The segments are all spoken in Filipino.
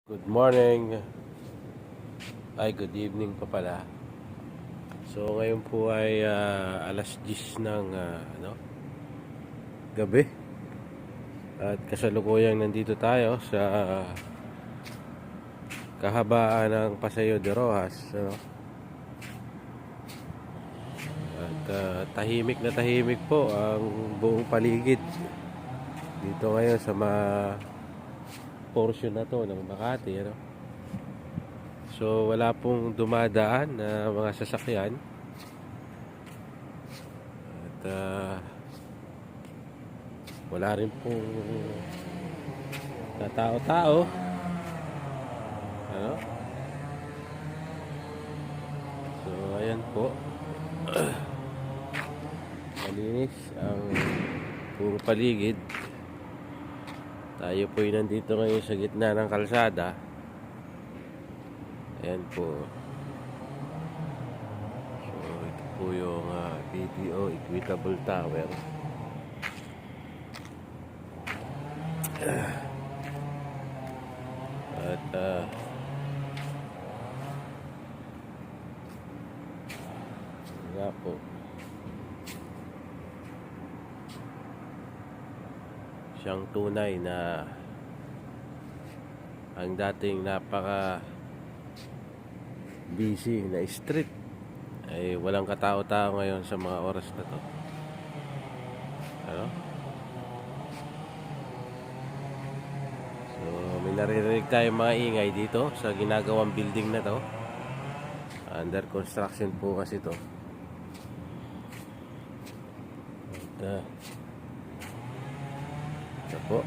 Good morning. Ay, good evening pa pala. So, ngayon po ay alas 10 ng gabi. At kasalukuyang nandito tayo sa kahabaan ng Paseo de Rojas. At tahimik na tahimik po ang buong paligid. Dito ngayon sa portion na to ng Makati. So, wala pong dumadaan na mga sasakyan. At wala rin pong tao-tao. So, ayan po. Malinis ang buong paligid. Tayo po ay nandito ngayon sa gitna ng kalsada. Ayan po. So, ito po yung BDO Equitable Tower. At nga po. Siyang tunay na ang dating napaka busy na street ay walang katao-tao ngayon sa mga oras na to. So, may naririnig tayong mga ingay dito sa ginagawang building na to. Under construction po kasi to. At ito po.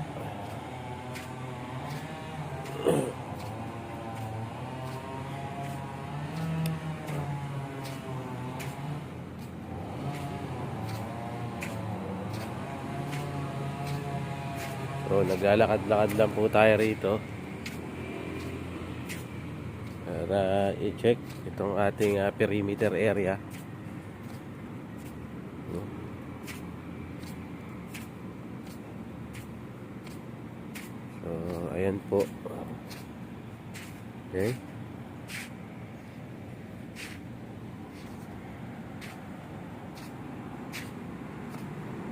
So, naglalakad-lakad lang po tayo rito para i-check itong ating perimeter area. So, ayan po. Okay.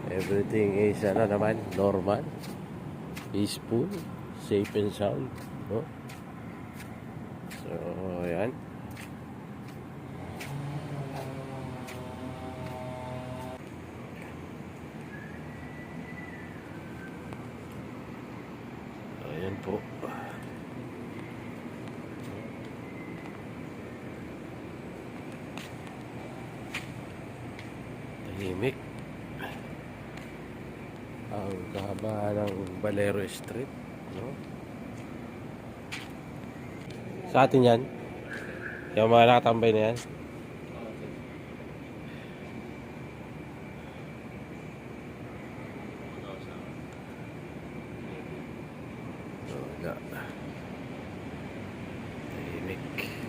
Everything is naman normal, peaceful, safe and sound. So, ayan. Ayan po. Tahimik ang kahabaan ng Valero Street, Sa atin yan, yung mga nakatambay na yan. So, tahimik.